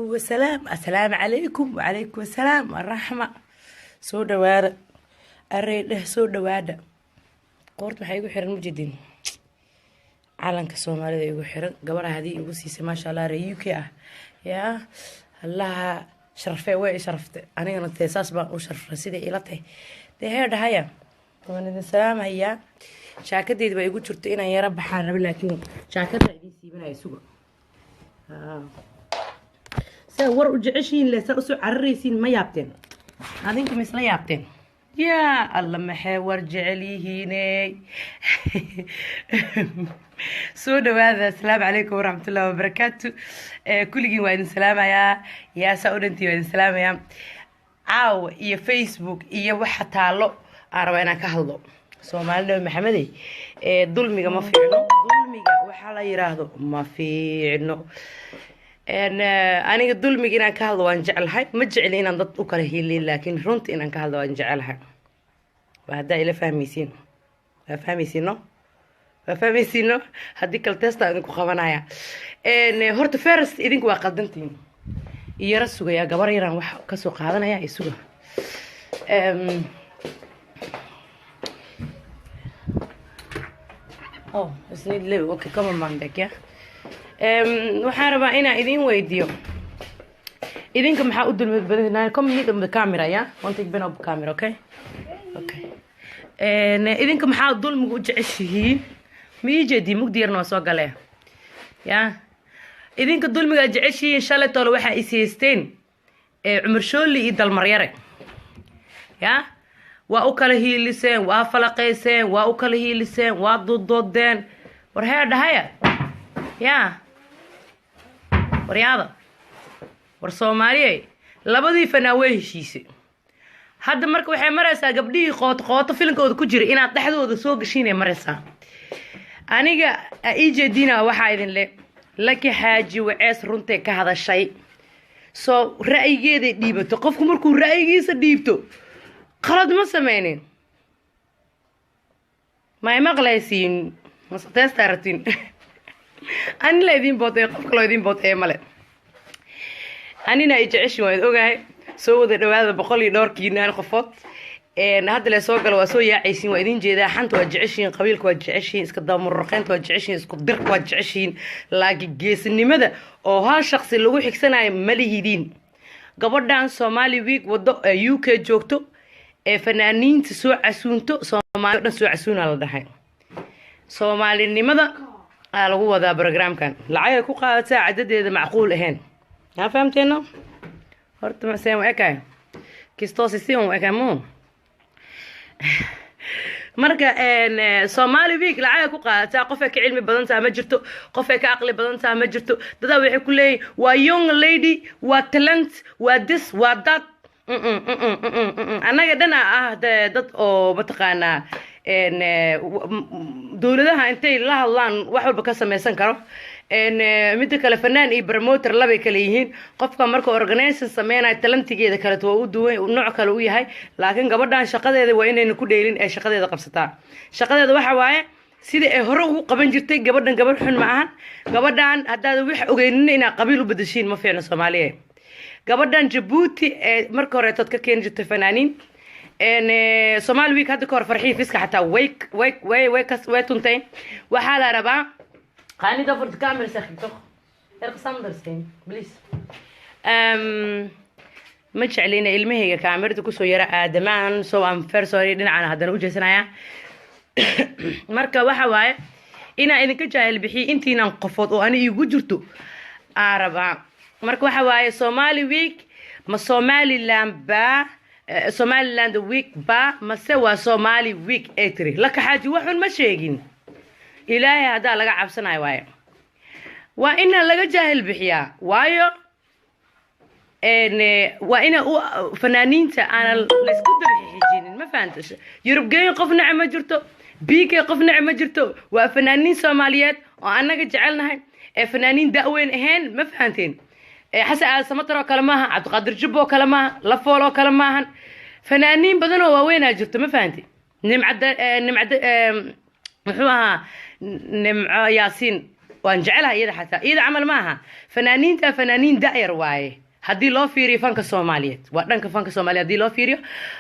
وعليكم السلام. السلام عليكم وعليكم السلام الرحمة. سو دواada areedheh soo dhawaada qoort waxay igu xiran mujidin calanka Soomaalida igu xiran gabadha hadii igu siisay ma sha Allah reer UK ah yaa Allah sharafay way sharaftay anigana teesaas baan u sharfay sida ila tahay heedhaya waan idin salaamaya jaakadeed bay igu jirto inaan yara baxaan rabo laakiin jaakada idin siibanay sugo war u jeceshiin leesa u soo cararaysiin ma yaabteen adinku ma isla yaabteen يا الله محور جعليهيني سودا هذا السلام عليكم ورحمة الله وبركاته. كل جي وين سلام يا سعود انتي وين سلام يا عاو يا فيسبوك يا واحد تعلق أنا كهلو سومالنا محمدي ظلمي ما في عنو ظلمي وحلا يراهدو ما في عنو أنا ظلمي إن كهلو وانجعلها ما جعل إن ضد أكره لي لكن رنت إن كهلو وانجعلها وهذا إلى فهميسينو هديك التست أنكو خوانايا إن هرت فارس إذنكو وقدمتين يرسوا يا جبار يران وح كسوق هذا يا يسوع بس نيد ليه أوكي كمان ما عندك يا وحاربة أنا إذن ويديو إذنكم حاودوا المبنى كم نيجي بالكاميرا يا وانتك بينه بالكاميرا أوكي إذنكم حاودوا الموجة عشيه ميجدي مقدر نوصل عليه يا إذنك الدول موجة عشيه إن شاء الله طلوا واحد إسيستين عمر شو اللي يدل مريرة يا وأكله هي لسان وأفلقيسان وأكله هي لسان وضدين ورهير دهيا يا ورياضة ورسومالي لبدي فناويه شيء هذا مرك وحي مرسا قبلي قوت فيلنكود ku jira inaad dhaxdooda soo gashiinay maraysa aniga iije diina waxa idin laki xaaji wacees runtii ka hadashay soo ra'yigeeda dhiibato qofku markuu ra'yigiisa dhiibto qalad ma sameeyeen ma maqlaysiin masteestartin an leedin bootay qofka leedin bootay male anina ijeeshi waad ogahay soo wada dhawaada 100 iyo dhowrkiinaan qofood hadda la soo gal waa soo yaacaysiin waa idin jeedaa xanta waa jeceshiin qabiilka waa jeceshiin iska daamurqeynta waa jeceshiin isku dirka waa jeceshiin laakiin geesinimada oo hal shakhsi lagu xigsanayo ma lihidin gabadhan Somali week wado UK joogto fanaaniinta soo casuunto Soomaalidan soo casuuna la dhahay Soomaalinimada lagu wada barnaamijkan lacag ku qaadataa cadadeeda macquul ahayn ها فهمتينو horta ma seen ekay kisto si on ekamo marka Somali week lacag ku qaata qof ka cilmi badan taa ma jirto qof ka aqli badan taa ma jirto dad waxay ku leeyahay waa young lady waa talent waa this waa that anaga dana dad oo mataqaana dawladaha intay la hadlaan wax walba ka sameeysan karo mid kale fanaan iyo promoter laba kale yihiin qofka marka organization sameeynay talentigeeda kala oo u duwan nooc kale u yahay laakiin gabadhan shaqadeeda waa inay ku dheelin ee shaqadeeda qabsataa shaqadeeda waxa waaye sida ay hore ugu qaban jirtay gabadhan gabadh xun ma ahan gabadhan hadaad wax ogeynin inaa qabiil u bedeshiin ma fiicno Soomaaliyeed gabadhan Djibouti marka hore tad ka keen jirtay fanaaniin Somali week hadda ka hor farxii fiska xataa way tuntay waxa la rabaa قاني دفر الكاميرا ساخدتو ارقصام درسين بليز مش علينا المهية كاميرتو كسو يرى آدمان سو ام فرسوري دينعانا هادنا وجهسنايا marka waxa waaye ina idinka jaahil bixi intiina qofood oo ani igu jirto araba marka waxa waaye Somali week ma Somaliland week ba ma sewa Somali week etri laka xaaji waxun ma sheegin إلهي هذا لقى عبسنا وايا وإن لقى جاهل بحيا وايا إن وإن فنانين أنا لسكت بحجين ما فهمتش يربجين قفنا عم جرتو بيك قفنا عم جرتو وفنانين صوماليات وأنا قد جعلنا فنانين دأوين هن ما فهمتين حسن سمطرة كلامها عبد القادر جبو كلامها لفولو كلامها فنانين بدنوا وين جرتو ما فهمتين نمعد محوها نمع ياسين وان جعلها إذا حتى إذا عمل معها فنانين دائر واي هدي لو فيري فانك الصوماليات وأنك فانك الصوماليات هدي لو فيري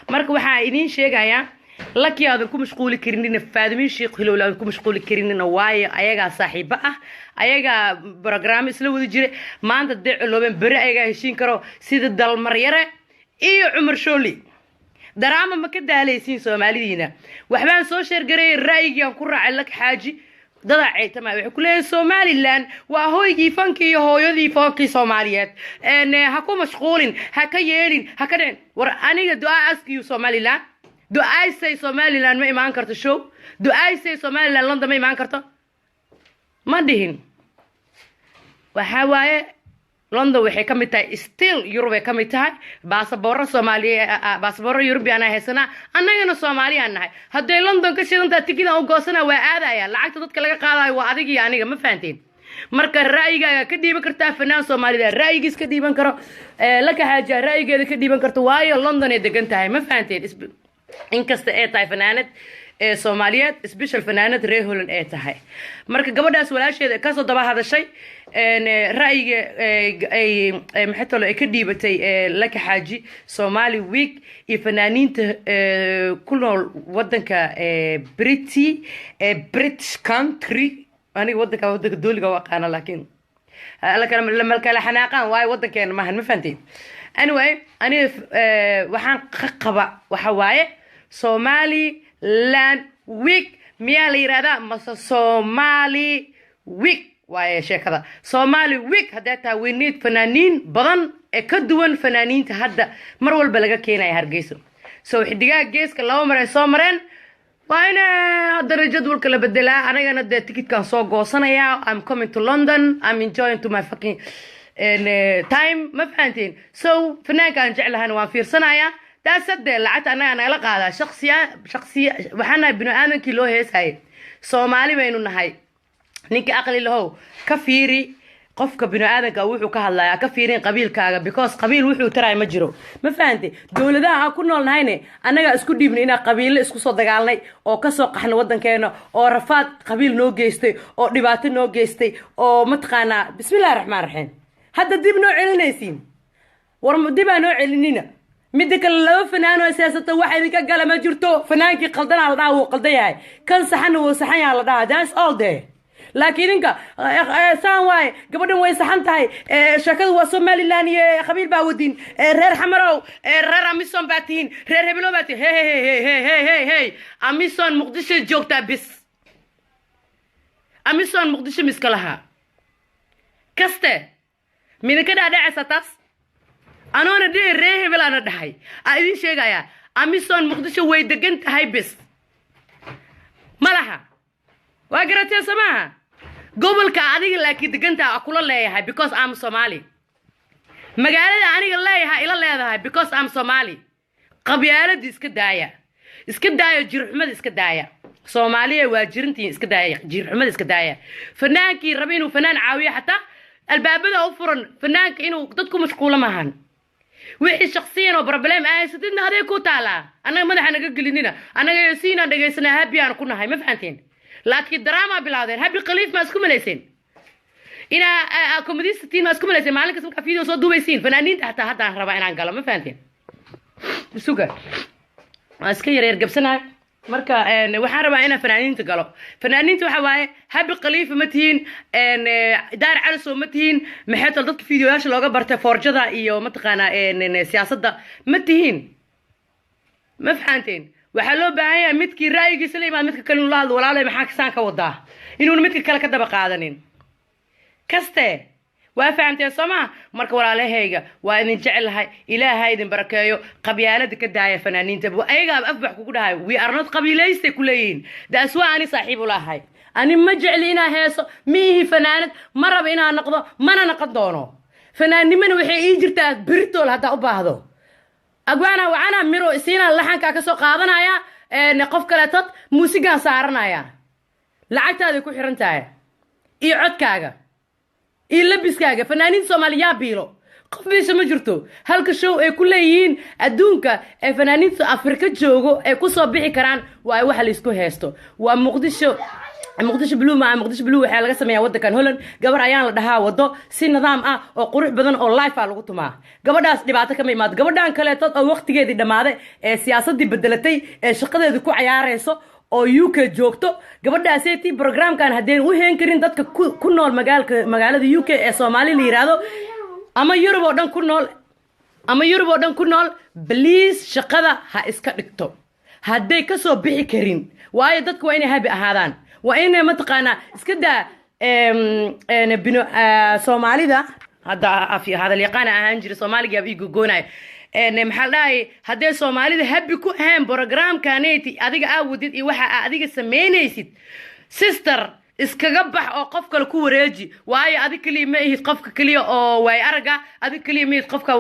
مركب وحايدين شيء جايا لك يا ذنكم مشغول كرينين فادمين شيخ هلو لانكم مشغول كرينين واي أيجا صاحبة أيجا برنامج سلو ذي ما أنت تدع لو بين برا أيجا هشين كرو سيد الدل مريرة إيه عمر شولي دراما ما كده عليه سين سوماليين وحبان سوشيال جري الرأي يوم كرة على لك حاجة ضلع تمام كله سومالي لان وهوي فانكي هوي فانكي سوماليات ان هكو مشغولين هكيلين هكذا أنا do I ask you سومالي لان do I say سومالي لان ما إيمان كرت شو do I say سومالي لان لندن ما إيمان كرت ما دهين وحواي لندن وحي كم تاي still يوروبي كم تاي باسبورة سومالي باسبورة يوروبي أنا هسنا أنا هنا سومالي أنا هدي لندن كشيء أنت تكيد أو قاسنا وعادة يا لعكت تتكلم قاعدة وعادي يعني ما فهمتين مركز رأيك كدي بكرتها فنان سومالي رأيك كدي بنكره لك حاجة رأيك كدي بنكرته واي لندن يدقنتها ما فهمتين إن كست تاي فنانة سوماليات سبيشال فنانة ريهولن تاي مركز قبل ده سؤال شيء كسر طبعا هذا الشيء ان رايي اي محيط له كدي بتي لك حاجي سومالي ويك فنانين كلهم ودنك بريتي بريتش كانتري انا ودنك دولغا واقانا لكن لما كان حناقان واي ودنكين ما فهمتين anyway انا waxaan qaba waxa waaye Somali land week miyaa la yiraahdaa mase Somali week waaye sheekada Somali week hadda taa we need fanaaniin badan ee ka duwan fanaaniinta hadda mar walba laga keenay Hargeysa soo xidigaa geeska laba mar ay soo mareen waa ina hadda jadwalka la bedelaa anagana de ticketkan soo goosanaya I'm coming to London I'm enjoying to my fucking time ma fahanteen so fanaankan jeclahan waan fiirsanaya taasad lacagta anaga la qaada shakhsiya waxana binu aadankii loo heesay Soomaali baynu nahay ninka aqli lahow ka fiiri qofka binu aadanka wuxuu ka hadlayaa ka fiirin qabiilkaaga because qabiil wuxuu taray ma jiro ma fahanteen dawladaha ku nool nahayne anaga isku dhiibnay ina qabiil isku soo dagaalnay oo ka soo qaxna wadankeena oo rafaad qabiil noo geystay oo dhibaato noo geystay oo matqaana bismillaahir rahmaanir rahiim hadda dib noo celinaysiin war dib aan noo celinina midka laba fanaan oo siyaasada waxa idinka gala ma jirto fanaankii qaldana la dhaho qaldan yahay kan saxan oo saxan yaa la dhaha that's all day laakiin inka saan waay gabadhan way saxan tahay shakadu waa Somaliland iyo qabiil baa wadin reer xamarow reer Amison baatiin reer hebelo baatiin hey Amison Muqdisho joogta bis Amison Muqdisho miskalaha kaste midka dhaadhacaysa taas أنا ندي ريه بلا ندهاي أيدي شيء جايا أميسون مقدسة ويدقن تهاي بس مالها وأقرأت يا سماها قبل كأني لكن دقن تها أقول الله هاي because I'm Somali مقالة أنا الله هاي إلا الله هاي because I'm Somali قبيلة دي إسكدايا جير حمد إسكدايا Somali وجيرنتي إسكدايا جير حمد إسكدايا فنان كي ربين وفنان عاوية حتى الباب ده أوفرن فنان إنه ضدكم مشغولة معهن وحي شخصيا وبروبلم ستنا هذا كوتالا انا مدح انا قلنينا انا سينا دغيسنا هابي انا كنا هاي ما فهمتين لكن دراما بلادين هابي قليف ما اسكم ليسين انا كوميدي 60 ما اسكم ليسين مالك اسمك فيديو سو دوبيسين فنانين حتى ربا ان قال ما فهمتين بسوقه اسكي ير قبسنا marka waxaan rabaa inaan fanaaniinta galo fanaaniinta waxa waaye habi qaliif ma tihiin daar calaso ma tihiin maxay tal dadka fiidiyoyaasha looga bartay forjada iyo mataqaana siyaasadda ma tihiin ma fahanteen waxa loo baahan yahay midkii ra'yigiisa la imaan midka kale la hadlo walaalay maxaa kasaan ka wadaa inuu midka kale ka daba qaadanin kaste waa fahamteen Soomaa marka walaalahayga waa idin jecelahay ilaahay idin barakeeyo qabyaalada ka daaya fanaaniinta ayaga afbax ku dhahay we are not qabiilayste kuleeyeen daas waa ani saaxiib u lahay ani ma jecli inaa heeso mihi fanaanad maraba inaa noqdo mana noqon doono fanaannimana waxay ii jirtaa birtool hada u baahdo agwaana waana miro isiina laxanka ka soo qaadanaya qof kale tad muusiga saaranaya lacagtaada ku xiran tahay iyo codkaaga إلبسكاجا فنانين سوماليا بيلو قف بيش ما جرتو هالك شو كليين أدونكا فنانين أفريقيا جوجو كوسو بيحي كران واي واحد يسكو هيستو ومقدشو muqdisho blue ma muqdisho blue waxa laga sameeyaa wadankan Holland gabar ayaan la dhahaa wado si nidaam ah oo qurux badan oo life ah lagu tumaa gabadhaas dhibaato kama imaado gabadhan kale tad oo waqtigeedii dhamaaday ee siyaasadii bedelatay ee shaqadeedu ku ciyaareyso oo UK joogto gabadhaasay programkan hadeen u heen karin dadka ku nool magaalada UK ee Soomaali la yiraahdo ama Europe oo dhan ku nool please shaqada ha iska dhigto haday ka soo bixi karin waayo dadku waa inay habi ahaadaan waa inay mataqaana iska daa bino Soomaalida hada yaqaan ahaan jira Soomaaliga ay gogoonay maxaa dhahay haday Soomaalida habi ku ahaan programkaneeti adiga aawdid iyo waxa adiga sameynaysid sister iskaga bax oo qof kale ku wareeji waayo adiga kaliya ma ihid qofka kaliya oo way araga adiga kaliya ma ihid qofka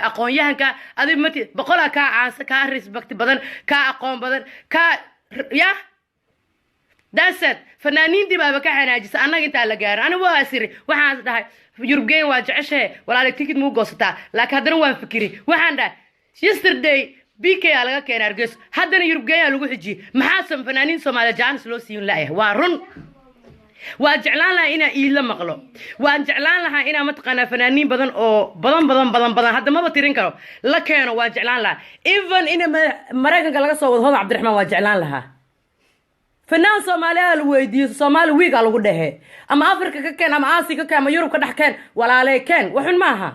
aqoon-yahanka adiga mati boqol ka caansa ka respect badan ka aqoon badan ka ya dasad fanaaniintii baaba ka xanaajisa annaga inta la gaaro ana waa asiri waxaan dhahay Yurubgeen waa jeceshay walaal ticket muu goostaa laakiin hadana waan fikiri waxaan dhahay yesterday BK laga keenay Hargeysa hadana Yurubgeen lagu xiji maxaa fanaaniin Soomaaliya jaanis loo siin laayay waa run waa jeclaan lahaa ina iila maqlo waan jeclaan lahaa ina mataqaana fanaaniin badan oo badan hadda ma tirin karo la keeno waa jeclaan lahaa even ina Mareykanka laga soo wado Hodan Cabdiraxmaan waa jeclaan lahaa فنان Soomaaliya la weydiiyo Soomaali week lagu dhahay ama Afrika ka keen ama Aasiya ka keen ama Yurub ka dhax keen walaalay keen waxun ma aha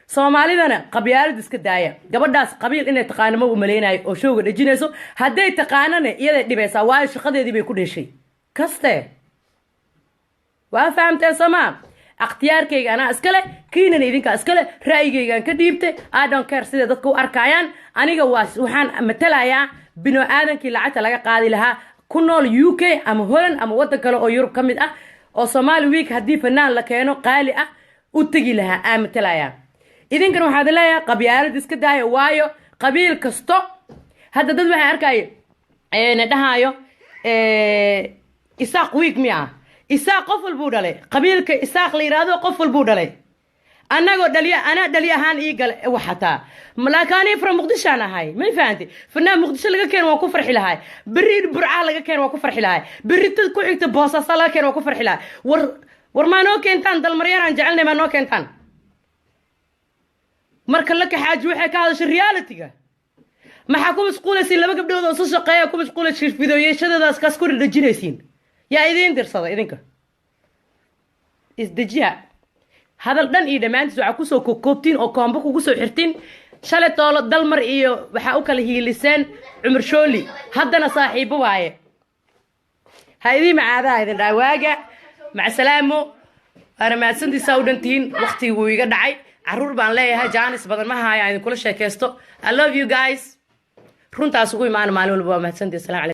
Soomaalidana qabyaalad iska daaya gabadhaas qabiil inay taqaano ma u maleynay oo showga dhajinayso haday taqaanana iyada dhibaysa waa shaqadeedii bay ku dhashay kaste waa fahamtay Soomaa اختياركيga ana iskale kiinan idinka iskale raayigaygan ka dhiibtay I don't care sida dadku u arkayaan aniga waxaan matalayaa bino aadankii lacagta laga qaadi lahaa ku nool UK ama Holland ama wadan kale oo Yurub kamid ah oo Somali week hadii fanaan la keeno qaali ah u tagi lahaa aan matalayaa idinkan waxaad leeyahay qabyaalad iska daaya waayo qabiil kasto hadda dad waxay arkay dhahayo isaaq week miya isaaq qof walbuu dhalay qabiilka isaaq la yiraahdo qof walbuu dhalay anagoo ana dhaliya ahaan ii gal waxata malaakaani from Muqdisho aan ahay ma fahanti fanaan Muqdisho laga keen waa ku farxi lahay bari burca laga keen waa ku farxi lahay bari tad ku xigta Boosaaso laga keen waa ku farxi lahay war ma noo keentaan dal Maryaan aan jecelnay ma noo keentaan marka la ka xaaj waxay ka hadashay reality-ga maxaa ku masquulaysiin laba gabdhood oo soo shaqeeya ku masquulaysiin fiidiyoyashadoodaas kaas ku dhajinaysiin yaa idin dirsada idinka isdajiya hadal dhan iyo dhamaantiis waxa ku soo koobtiin oo koombo kugu soo xirtiin shalay toolo dalmar iyo waxa u kala hiiliseen Cumar Shooli haddana saaxiibo waaye haydi macaada idin dhawaaga mac salaamo ana ma sandiisa u dhantiin waqtigu iga dhacay caruur baan leeyahay jaanis badan ma haaya idin kula sheekaysto I love you guys runtaas ugu imaan maalin walba ma sandiisa salaam